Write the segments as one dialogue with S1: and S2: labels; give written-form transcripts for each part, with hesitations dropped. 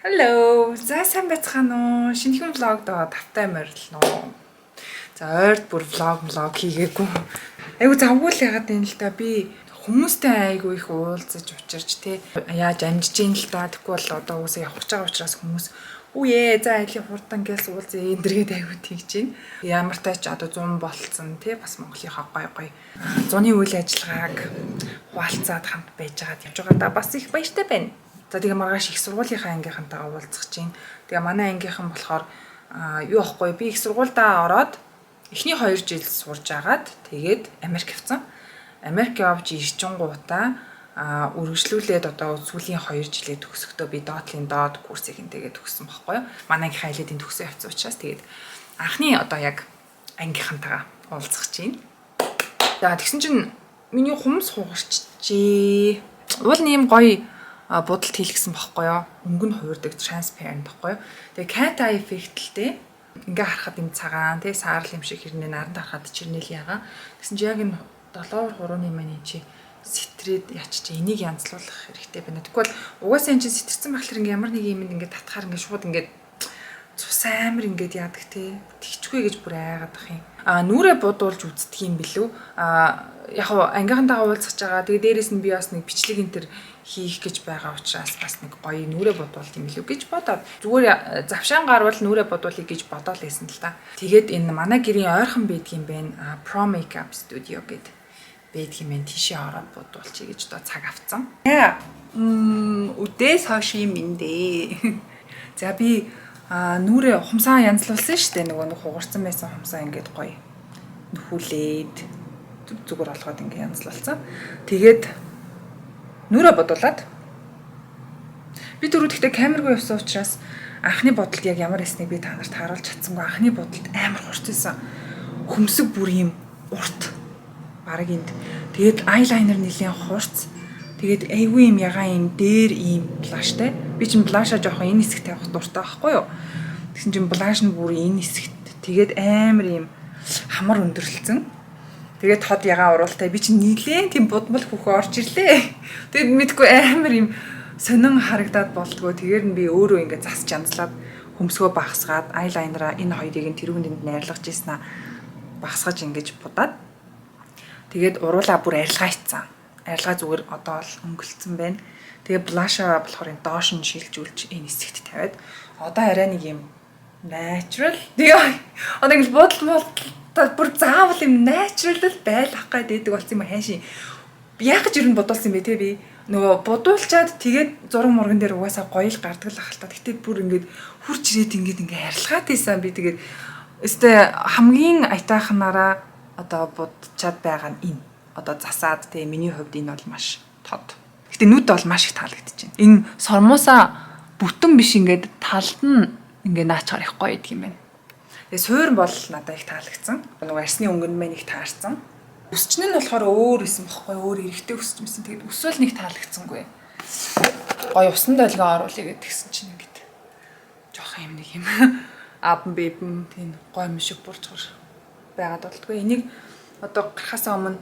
S1: Hello. За сайн байцгаана уу? Шинэхэн влогд тавтай морилно. За ойрд бүр влог хийгээгүй. Айгу завгүй л ягаад юм л да би хүмүүстэй айгу их уулзаж учирч те яаж амжиж ийн л да. Тэгэхгүй бол одоо уусаа явах гэж байгаа учраас хүмүүс үе за айлын хурдан гэлс уулзъя энэ дэргээд айгу тэгж байна. Ямар тач одоо 100 болцсон те бас Монголынхаа гой зуны үйл ажиллагааг хуваалцаад хамт байж байгаад явж байгаа да бас их баяртай байна. За тэгээ маргааш их сургуулийнхаа ангийнхантайгаа уулзах чинь. Тэгээ манай ангийнхан болохоор юу ахгүй би их сургуульдаа ороод эхний 2 жил сурж агаад тэгээд Америк явцсан. Америк явж ирчингуудаа үргэлжлүүлээд одоо сүүлийн 2 жилээ төгсөхдөө би доотлын доод курсыг тэгээд төгссөн байхгүй юу. Манай ангийнхаа айлын төгсөө явцсан учраас тэгээд анхны одоо яг ангийнхантайгаа уулзах чинь. За тэгсэн чинь миний хумс хугарчжээ. Уул нэм гоё бодолт хийлгсэн байхгүй юу. Өнгө нь хуурдаг transparent байхгүй юу. Тэгээ cat eye effect л дээ. Ингээ харахад юм цагаан тий саарл юм шиг хэрнээ наранд харахад чирнэл ягаа. Гэсэн чи яг энэ 7-3-ны мань чи сэтрэд яач чи энийг янзлуулах хэрэгтэй байна. Тэгвэл угаасаа энэ чи сэтэрсэн байхлаар ингээ ямар нэг юм ингээ татхаар ингээ шууд ингээ цус амир ингээд яадаг тий. Тэгчгүй гэж бүр айгаад ах юм. Нүрээ будуулж үздэг юм бэлүү. Яг ангийнхантайгаа уулзах байгаа. Тэгээ дээрэс нь би бас нэг бичлэг энэ төр хийх гэж байгаа учраас бас нэг гоё нүрээ бодуулт юм билүү гэж бодоод зүгээр завшаан гарвал нүрээ бодуулъя гэж бодоод лээсэн л та. Тэгээд энэ манай гэрийн ойрхон байдгийн байна. Pro Makeup Studio гэдэг байдгийн байна. Тийшээ ороод бодуулчих гэж одоо цаг авцсан. Үдээс хойш юм индээ. За би нүрээ хумсаа янзлуулсан шүү дээ. Нөгөө хугарсан байсан хумсаа ингээд гоё нөхүүлээд зүгээр болгоод ингээд янзлуулсан. Тэгээд нүрээ бодуулаад би түрүү гэхдээ камергүй явсан учраас анхны бодолд яг ямар эснийг би та нарт харуулж чадсангүй. Анхны бодолд амар хурцсан. Хөмсөг бүр юм урт бараг энд. Тэгээд eyeliner нэлээд хурц. Тэгээд айгүй юм ягаан юм дээр ийм блаштай. Би чинь блаша жоохон энэ хэсэгт тавих дуртай байхгүй юу? Тэгсэн чинь блаш нь бүр энэ хэсэгт. Тэгээд амар юм хамар өндөрлөлцөн. Тэгээд тод ягаан уруултай би чинь нийлээ тийм будмал хөхөө орж ирлээ. Тэгээд мэдгүй амар юм сонин харагдаад болдгоо. Тэгээд нь би өөрөө ингээд засч янзлаад хөмсгөө багсгаад eyeliner-а энэ хоёрыг нь тэрүүн дэнд найрлаж ийснаа багсгаж ингэж будаад. Тэгээд уруулаа бүр арилгаа ицсан. Арилгаа зүгээр одоо л өнгөлцсөн байна. Тэгээ блаша болохоор энэ доош нь шилжүүлж энэ хэсэгт тавиад одоо арай нэг юм natural. Тэгээ одоо ингэ бодол бүр заавал юм natural байлгах гэдэг болсон юм хайшин. Яг гэж юу бодуулсан бэ те би нөгөө бодуулчаад тэгээд зураг мурган дээр угаасаа гоё л гардаг л ахaltaа. Гэтэ бүр ингээд хурж ирээд ингээд арилгаад ийсэн би тэгээд өстэй хамгийн аятайхнараа одоо будчаад байгаа нь энэ. Одоо засаад те миний хувьд энэ бол маш тод. Гэтэ нүд бол маш их таалагдчихэв. Энэ сормоосаа бүтэн биш ингээд талд нь ингээд наачаар их гоё гэдэг юм байна. Тэгээ суурь бол надад их таалагдсан. Нөгөө арсны өнгөнд мань их таарсан. Өсчн нь болохоор өөр исэн бохгүй өөр эрэхтэй өсч юмсэн. Тэгээд өсвөл нэг таалагдсангүй. Гоё усан долгион оруулъя гэдгсэн чинь ингээд жоох юм нэг юм. Абн бэбэн тийм гоё юм шиг бурцгар байгаад болтгоо. Энийг одоо гарахаас өмнө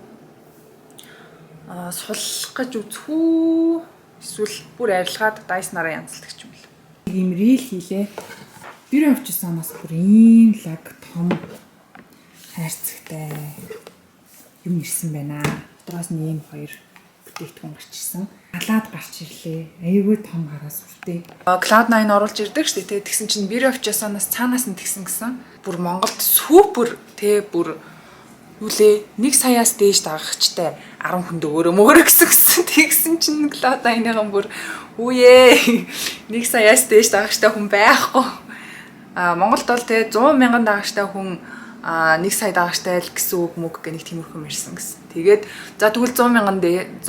S1: суллах гэж үзэх үү? Эсвэл бүр арилгаад дайснараа янзалдаг юм бэл. Ийм рил хийлээ. Би авчихсан нас бүр ийм лаг том хайрцагтай юм ирсэн байна. Дотроос нь ийм хоёр бүтээгдэхүүн гарч ирсэн. Халаад гарч ирлээ. Айгүй том хараас үртэй. Cloud9 оруулж ирдэг шүү дээ. Тэгсэн чинь би авчихсанаас цаанаас нь тэгсэн гэсэн. Бүр Монголд супер те бүр юулээ 1 саяас дээш дагагчтай 10 хүнд өгөөрөө гэсэн. Тэгсэн чинь Cloud9-ын бүр үе 1 саяас дээш дагагчтай хүн байхгүй. Монголд бол те 100 мянган дагагчтай хүн 1 сая дагагчтай л гэсэн үг мөг гэх нэг тиймэрхүү мэрсэн гэсэн. Тэгээд за тэгвэл 100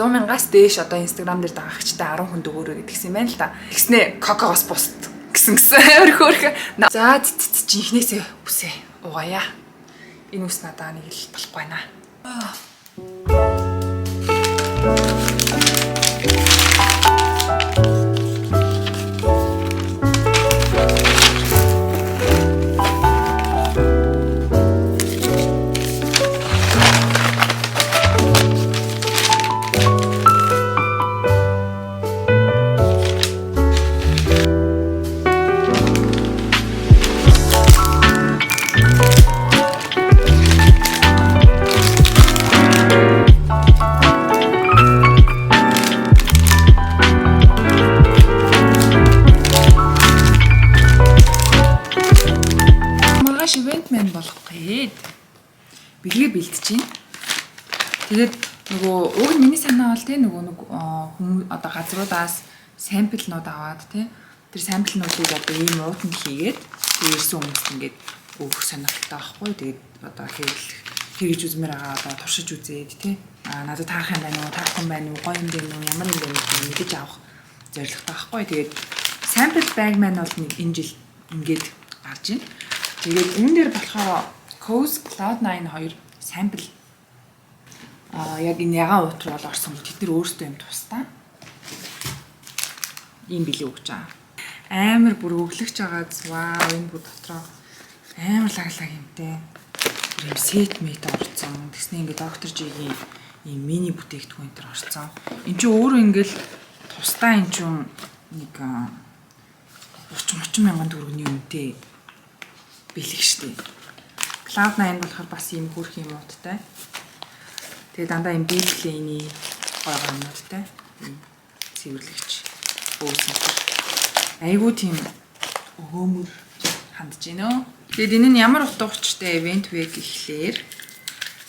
S1: мянгаас дээш одоо Instagram дээр дагагчтай 10 хүнд өгөөрөө гэдгсэн юм байна л да. Тэгснэ кокогоос пост гэсэн амар хөөрхө. За жинхнээсээ үсээ угаая. Энэ ус надаа нэг л болохгүй байна. бэлгээ бэлдэж байна. Тэгээд нөгөө уг нь миний санаа бол тий нөгөө нэг хүмүүс одоо газруудаас самплнууд аваад тий тэр самплнуудыг одоо ийм уутанд хийгээд ирсэн хүмүүст ингээд өгөх сонирхолтой байхгүй. Тэгээд одоо хийж үзмээр байгаа одоо туршиж үзээд тий надад таах юм байна уу, таахгүй юм байна уу, гоё юм байна уу, ямар юм бэ гэж мэдэж авах зорилготой байхгүй. Тэгээд sample bag маань бол нэг энэ жил ингээд гарч байна. Тэгээд энэ дээр болохоор Coast Cloud9 2 sample яг энэ ягаан уут руу бол орсон бол тэд нар өөрсдөө юм тусдаа ийм билээ өгч байгаа. Амар бүр өглөгч байгаа. Вау, энэ бүр дотроо амар лаглаг юмтэй. Ийм сет мэт орсон. Тэгснэ ингээд доктор Жигийн ийм мини бүтээгдэхүүн энэ орсон. Энд чинь өөрөө ингээд тусдаа энэ чинь нэг 30 мянган төгрөгийн үнэтэй бэлэг штеп. Cloud9 болохоор бас ийм хөрх юм ууттай. Тэгээ дандаа ийм биеплейний гоё юмнуудтай. Цэвэрлэгч өөсөн. Айгуу тийм өгөөмөр хандж гинөө. Тэгээд энэ нь ямар утга учиртай ивент вэ гэхлээр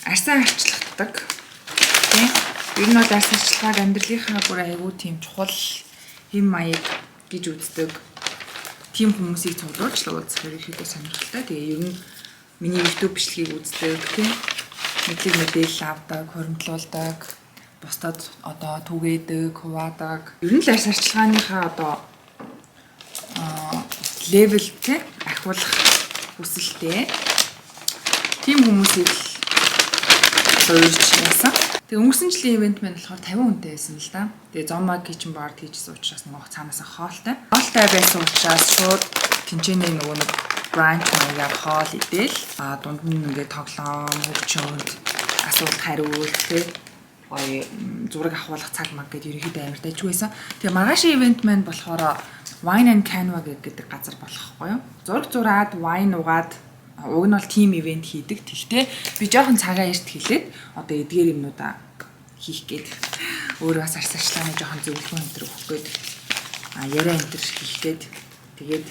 S1: арьсаа арчлагдаг. Тийм. Ер нь бол арьс арчлагыг амьдралынхаа бүр айгуу тийм чухал хэм маяг гэж үздэг. Тим хүмүүсийг цуглуулж л уулзах ерөнхийдөө сонирхолтой. Тэгээ ер нь миний YouTube бичлэгийг үздэг, тийм мэдээлэл авдаг, хуримтлуулдаг, бусдад одоо түгээдэг, хуваадаг. Ер нь л арьс арчлагааныхаа одоо левел тийм ахиулах хүсэлтэй. Тим хүмүүсийг зориулж яасан. Тэгээ өнгөрсөн жилийн ивент маань болохоор 50 хүнтэй байсан л да. Тэгээ Zomag kitchen bar хийжсэн учраас нөгөө цаанаасаа хоолтой. Хоолтой байсан учраас шууд тэнцэнэ нөгөө нэг бранч маягаар хоол идэл дунд нь ингээд тоглоом, хөгчөөнд асуулт хариулт тий гоё зураг авахлах цаг маг гэдээ ерөөхдөө амар дайггүй байсан. Тэгээ маргаашийн ивент маань болохоор Wine and Canva гэдэг газар болохгүй юу? Зураг зураад, wine уугаад уг нь бол team event хийдэг. Тэгтээ би жоохон цагаа эрт хэлээд одоо эдгээр юмнуудаа хийх гээд өөрөө бас арьсаачлааны жоохон зөвлөгөө энэ төр өгөх гээд яриа энэ төр хийх гээд тэгээд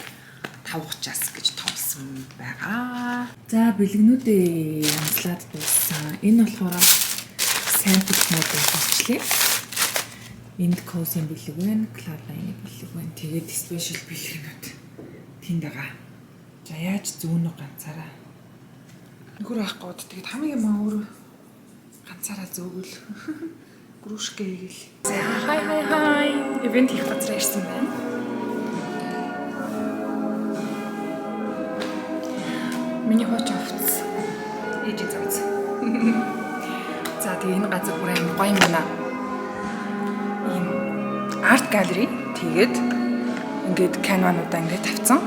S1: 5:30-аас гэж товсон байгаа. За бэлгэнүүдээ амслаад дууссан. Энэ болохоор sample mode болчихлээ. Энд Coast-ийн бэлэг байна, Cloud9-ийн бэлэг байна. Тэгээд special бэлгэнүүд тэнд байгаа. За яаж зүүнө ганцаараа нөхөр авахгүй тэгээд хамгийн маа өөр ганцаараа зөөгөл грушгэ хийгээл. За хай ивент хийх газар ирсэн байна. Миний хооч авц ээж завц. За тэгээд энэ газар бүр амар гоё юм байна. Ийм арт галери тэгээд ингээд канвануудаа ингээд тавьсан.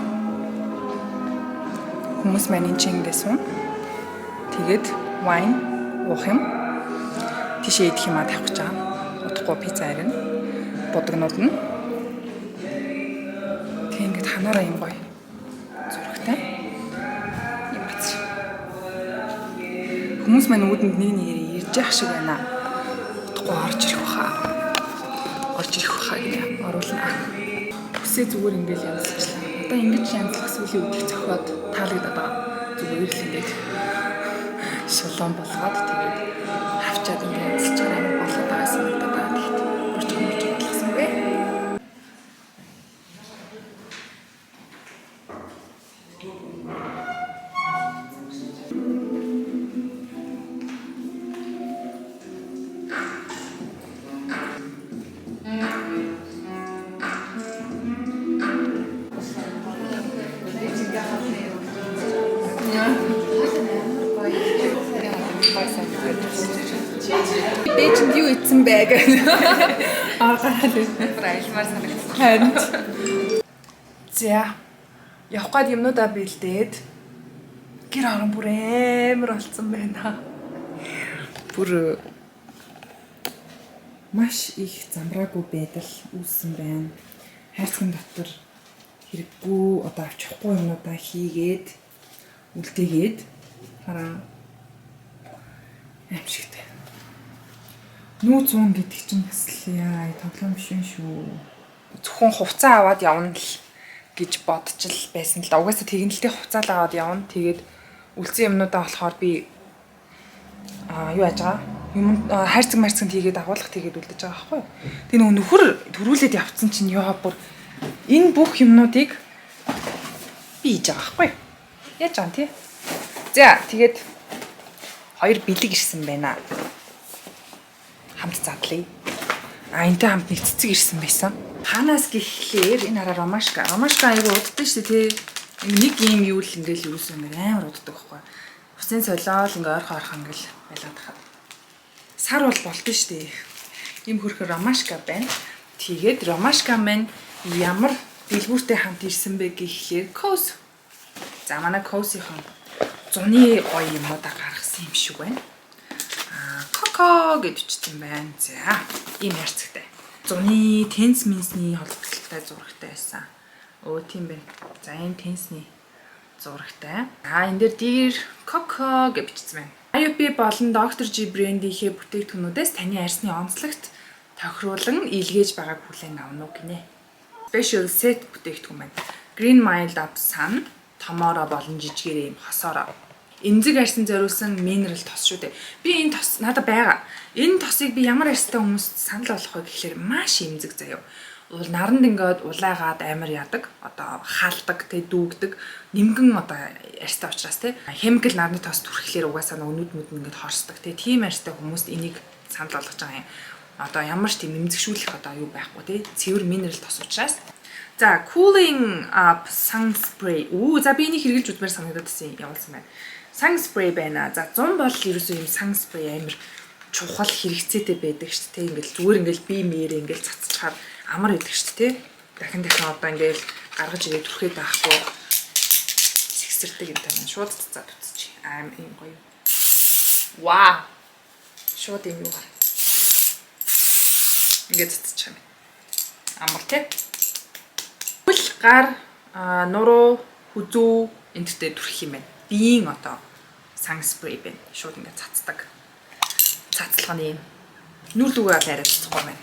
S1: Хүмүүс маань энэ чинь ингээд сум. Тэгээд wine уух юм. Тишээ идэх юм тавих гэж байгаа. Утгагүй пицца ирнэ. Будагнууд нь. Тэг ингээд ханаараа юм гоё. Зурагтай. Юм бац. Хүмүүс маань үүдэнд нэг нэгээр ирж явах шиг байна. Утгагүй орж ирэх баха. Орж ирэх баха гэнэ. Оруулна. Хүсээ зүгээр ингээд янзлчихлаа. Одоо ингэж янзлах сүлийн үдих зохиод таалагдаад байгаа. Зүгээр л ингээд шулуун болгоод тэгээд хавчаад ингээд янзлж байгаа юм болоод байгаас юм даа. Тэгэхэд бурч болсон бэ. Дээч нь юу ицсэн бэ гэх. Аргаал айлмаар санагдсан. За явах гээд юмнуудаа бэлдээд гэр орон бүр амар болцсон байна. Бүр маш их замбраагүй байдал үүссэн байна. Хайрцаг дотор хэрэггүй одоо авчихгүй юмнуудаа хийгээд үлдээгээд хараа аимшигтай. Нүүц уун гэдэг чинь бас л яа тоглоом биш юм шүү. Зөвхөн хувцас аваад явна л гэж бодож л байсан л да. Угаасаа тэгнэлтэй хувцас аваад явна. Тэгээд үлдсэн юмнуудаа болохоор би юу яаж байгаа? Юм хайрцаг марцаг хийгээд агуулгад хийгээд үлдэж байгаа байхгүй юу? Тэгээ нөгөө нөхөр төрүүлээд явцсан чинь яа бүр энэ бүх юмнуудыг би хийж байгаа байхгүй юу? Яаж байгаа тий? За тэгээд хоёр бэлэг ирсэн байна. Хамт задлаа. Энтэй хамт нэг цэцэг ирсэн байсан. Ханаас гэхлээр энэ хараа ромашка. Ромашка аягүй уддаг шүү дээ тий. Нэг юм юу л ингээл юусэн амар уддаг байхгүй. Усын солиол ингээ ойрхон ингээл байлаад хаа. Сар бол болдсон шүү дээ. Ийм хөрхөр ромашка байна. Тэгээд ромашка маань ямар дэлгүүртэй хамт ирсэн бэ гэхлээр Kos. За манай Kos-ийн зуны гоё юмудаа гаргасан юм шиг байна. Коко гэж бичсэн байна. За, ийм хайрцагтай. Зуны тенс минсний холбогдлолтой зурагтай байсан. Тийм байна. За, энэ тенсний зурагтай. Энэ дээр Dear Coco гэж бичсэн байна. IUP болон Dr. G брэндийнхээ бүтээгдэхүүнүүдээс таны арсны онцлогт тохируулан илгээж байгааг хүлээн авна уу гинэ. Special set бүтээгдэхүүн байна. Green Mild Up Sun томоороо болон жижигэр юм хосоороо. Эмзэг арсын зориулсан минерал тос шүү дээ. Би энэ тос надад байгаа. Энэ тосыг би ямар арстай хүмүүст санал болгох вэ гэхээр маш эмзэг заяа. Наранд ингээд улайгаад амар яадаг. Одоо хаалдаг, тэ дүүгдэг. Нимгэн одоо арстай учраас тэ химикал нарны тос түрхлээр угаасаа нүд мүд ингээд хорсдог. Тэ тийм арстай хүмүүст энийг санал болгож байгаа юм. Одоо ямар ч тийм эмзэгшүүлэх одоо юу байхгүй тэ цэвэр минерал тос учраас. За, cooling up sun spray. За би энийг хэрэглэж үзмээр санагдаад байсан явуулсан байна. Sun spray байна. За 100 бол ерөөсөө юм sun spray амар чухал хэрэгцээтэй байдаг шүү дээ. Ингээл зүгээр ингээл бие мээрээ ингээл цацчихаар амар байдаг шүү дээ. Дахин одоо ингээл гаргаж ирээд түрхээд байхгүй сэгсэрдэг юм тань шууд цацаад утчих. Аим юм гоё. Вау. Шууд юм юу. Ингээд цацчих юм. Амар тий. Хөл гар нуруу хүзүү энтертэй түрх юм байна. Биеийн одоо sun spray байна. Шууд ингээд цацдаг. Цацлахны нүр лүгээ байраад цахгүй байна.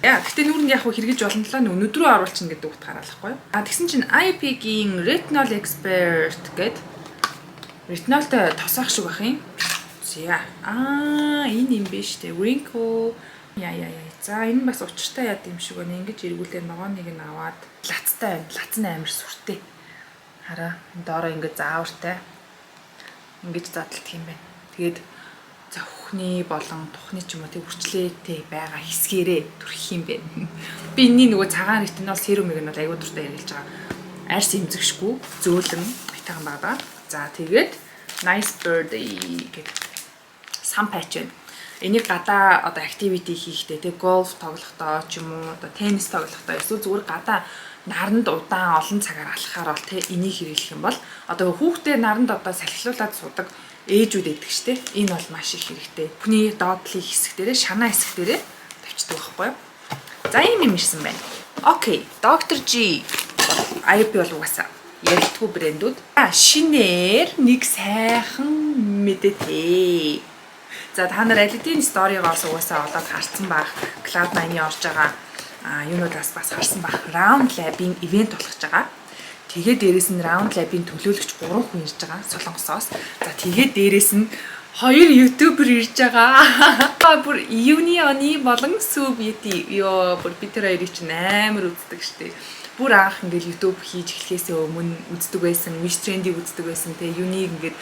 S1: Яа, гэтээ нүрэнд яг хэрэгж болно л нөө нүд рүү оруулчихна гэдэг үгт хараалахгүй. Тэгсэн чинь IUP-ийн Retinol Expert гэдэг ретинолтой тосоох шиг байх юм. За энэ юм биш үү? Wrinkle. Яа. За энэ бас учиртай яд юм шиг байна. Ингэж эргүүлээ ногооныг нь аваад лацтай байна. Лац нь амар сүртэй. Хараа доороо ингэ заавартай. Ингэж задлах юм байна. Тэгээд за хөхний болон тухны ч юм уу тэг үрчлээтэй байгаа хэсгээрээ түрхих юм байна. Би энэний нөгөө цагаан ретинол серумыг нь бол аягүй дуртай хэрэглэж байгаа. Арьс эмзэгшгүй, зөөлөн битахан байгаа. За тэгээд Nice Birdie гэдэг сан патч байна. Энийг гадаа одоо activity хийхдээ тэг golf тоглохдоо ч юм уу одоо теннис тоглохдоо эсвэл зүгээр гадаа наранд удаан олон цагаар алхахаар бол тэг энийг хэрэглэх юм бол одоо хүүхдээ наранд одоо салхилуулаад суудаг ээжүүд байдаг штэ. Энэ бол маш их хэрэгтэй. Бүхний доотлын хэсэг дээрээ шанаа хэсэг дээрээ тавьчихдаг байхгүй юу? За ийм юм ирсэн байна. Окей, Dr. G IUP бол угаасаа ярилтгүй брэндүүд. Шинээр нэг сайхан мэдээ. За та нар алидийн сторигоос угаасаа олоод харсан бах. Cloud9-ийн орж байгаа юунуудаас бас харсан бах. Round Lab-ийн ивент болгож байгаа. Тэгээд дээрэс нь Round Lab-ийн төлөөлөгч 3 хүн ирж байгаа Солонгосоос. За тэгээд дээрэс нь 2 ютубер ирж байгаа. Бүр Union болон Sue Beauty ёо бүр бид тэр хоёрыг чинь амар үздэг штеп. Бүр анх ингээл YouTube хийж эхлэхээс өмнө үздэг байсан, Wish Trend-ийг үздэг байсан. Тэгээ Unique ингээд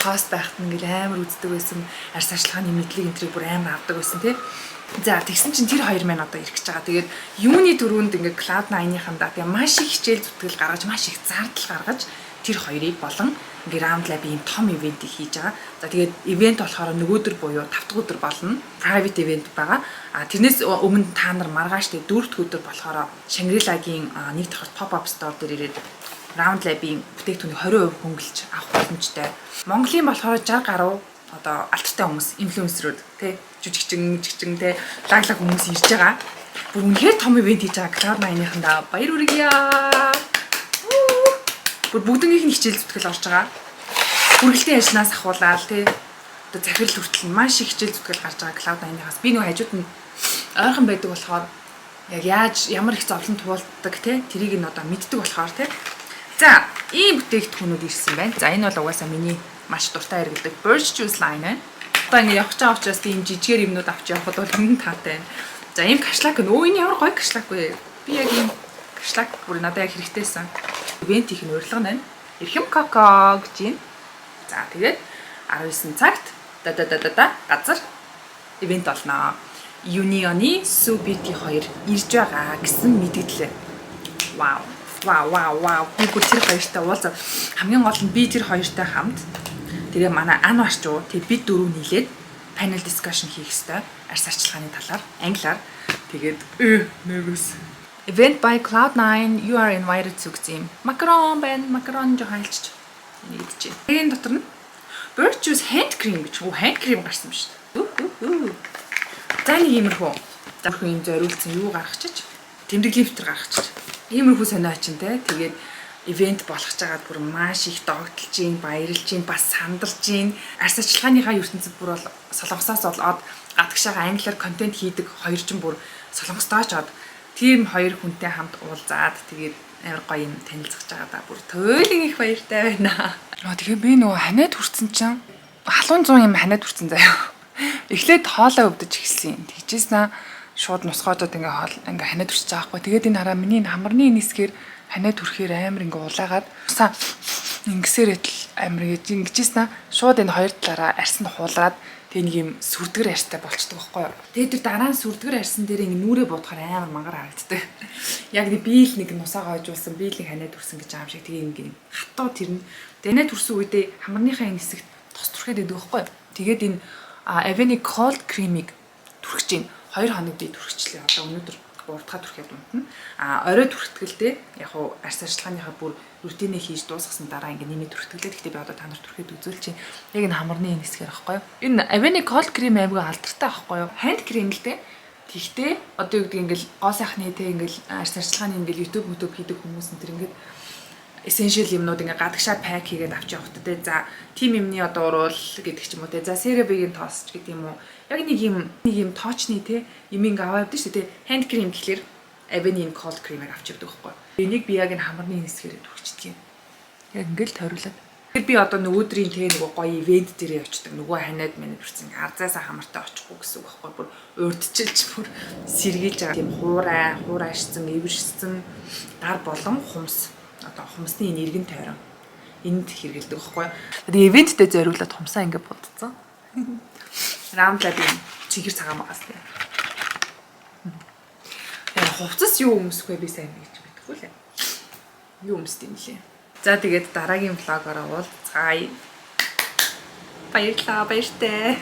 S1: хост байхад ингээл амар үздэг байсан. Арьс ашлагын мэдлэг энтрийг бүр амар авдаг байсан тий. За тэгсэн чинь тэр хоёр маань одоо ирэх гэж байгаа. Тэгээд юуны дөрөнд ингээ Cloud9-ийнхандаа тэгээ маш их хичээл зүтгэл гаргаж, маш их зардал гаргаж тэр хоёрыг болон ингээ Round Lab-ийн том ивентийг хийж байгаа. За тэгээд ивент болохоор нөгөөдөр буюу 5 дахь өдөр болно. Private event байгаа. Тэрнээс өмнө та нар маргааш тэгээ 4 дахь өдөр болохоор Shangri-La-гийн 1 дахь pop-up store дээр ирээд Round Lab-ийн бүтээгдэхүүнийг 20% хөнгөлж авах боломжтой. Монголын болохоор 60 гаруй одоо алтартай хүмүүс инфлюенсерүүд тий жүжигчин тий лаглаг хүмүүс ирж байгаа. Бүр үнэхээр том ивент хийж байгаа Cloud9-ийнхандаа баяр хүргье. Бүр бүгднийх нь хичээл зүтгэл орж байгаа. Хүргэлтийн ажлаас ахуулаад тий одоо захирал хүртэл маш их хичээл зүтгэл гарч байгаа Cloud9-аас би нөгөө хажууд нь ойрхон байдаг болохоор яг яаж ямар их зовлон туулдаг тий тэрийг нь одоо мэддэг болохоор тий. За ийм бүтээгдэхүүнүүд ирсэн байна. За энэ бол угаасаа миний маш дуртай хэрэглэдэг Birch Juice line байна. одоо ингэ явах чаа учраас тийм жижигэр юмнууд авч явахд бол үнэн таатай байна. За ийм кашлак нөө энэ ямар гоё кашлак вэ? Би яг ийм кашлак бүр надад яг хэрэгтэйсэн. Ивент их нь урилга байна. Эрхэм коко гэж юм. За тэгээд 19 цагт газар ивент болно. Union-ы Subiti 2 ирж байгаа гэсэн мэдээлэл. Вау. Би бүр тэр хоёртай уулзаад хамгийн гол нь би тэр хоёртай хамт тэгээ манай ан башчуу тэг бид дөрөв нийлээд panel discussion хийх ёстой. Арьс арчилгааны талаар англиар. Тэгээд nervous. Event by Cloud9 you are invited to гэсэн. Макарон жохайлч нэгдэж байна. Тэгээд дотор нь Virtue's hand cream гэж hand cream гарсан юм шүү дээ. За нэг иймэрхүү. Зархуу юм зориулсан юу гаргачих. Тэмдэг лифтер гаргачих. Иймэрхүү сонио чинь те. Тэгээд ивент болгож байгаад бүр маш их догтлж гин, баярлж гин, бас сандарч гин. Арьс арчилгааныхаа ертөнцид бүр бол солонгосоос болоод гадагшаага англиар контент хийдэг хоёр ч бүр солонгостойч од тийм хоёр хүнтэй хамт уулзаад тэгээд амар гоё юм танилцж байгаа да бүр төөлөг их баяртай байна. Тэгээ би нөгөө ханаад хүрсэн чинь халуун 100 юм ханаад хүрсэн заяа. Эхлээд хоолоо өвдөж эхэлсэн. Тэгжээснаа шууд нусгаодод ингээ ханаад хүрч байгаа хгүй. Тэгээд энэ хараа миний хамарны нисгээр ханаад хүрэхээр амар ингээ улаагаад усаа ингэсээрээ амар ингэжээснаа шууд энэ хоёр талаараа арьсан хуулаад тэг нэг юм сүрдгэр арьстай болчдөг байхгүй юу. Тэгээд тэр дараа нь сүрдгэр арьсан дээр ингээ нүрээ бодохоор амар мангар харагддаг. Яг би л нэг нусаа гоожуулсан, би л нэг ханаад хүрсэн гэж аим шиг тэг ингээ хатуу тэр нь ханаад хүрсэн үедээ хамарныхаа энэ хэсэгт тос түрхээд байдаг байхгүй юу. Тэгээд энэ Aveni cold cream-ийг түрхэж гин 2 хоног би түрхчихлээ. Одоо өнөөдөр 3 дахь түрхээд унтна. Орой түрхтгэлтэй яг хуу арьс арчилгааныхаа бүр рутинээ хийж дуусгасан дараа ингээ нэмээд түрхтгэлээ. Гэхдээ би одоо та нарт түрхээд үзүүлж чинь яг энэ хамарны энэ хэсгээр аахгүй юу. Энэ Aveni cold cream аймаг алдартай аахгүй юу. Hand cream л дээ. Тэгтээ одоо юу гэдэг ингээл гоо сайхны те ингээл арьс арчилгааны ингээл YouTube хийдэг хүмүүс энэ ингээд essential юмнууд ингээ гадагшаа пак хийгээд авч явахт те. За тим юмны одоо уруул гэдэг ч юм уу те. За CeraVe-ийн тоосч гэдэг юм уу. Яг нэг юм тоочны те юм ингээ аваад байдаг шүү те. Hand cream гэхэлэр Aveni cold cream-ыг авч явдаг байхгүй. Энийг би яг энэ хамарны хэсгээрээ түрхчихдэг юм. Яг ингээл тойруулаад. Тэгэхээр би одоо нөгөөдрийн те нөгөө гоё ивент дээрээ очдог. Нөгөө ханаад минь бүрсэн арзаасаа хамартай очихгүй гэсэн үг байхгүй. Бүр урдчилж бүр сэргийлж байгаа. Тийм хуурайшсан, эвэршсэн гар болон хумс. Одоо хумсны энэ иргэн тойрон энд хэрэгэлдэг байхгүй. Тэгээ ивенттэй зориулаад хумсаа ингэ будцсан. Рамлаад юм чихэр цагаан байгаас тийм. Яа хувцас юу өмсөх вэ би сайн гэж мэдэхгүй лээ. Юу өмсд юм лээ. За тэгээд дараагийн влогоор уулзцаая. Баярлалаа баяртай.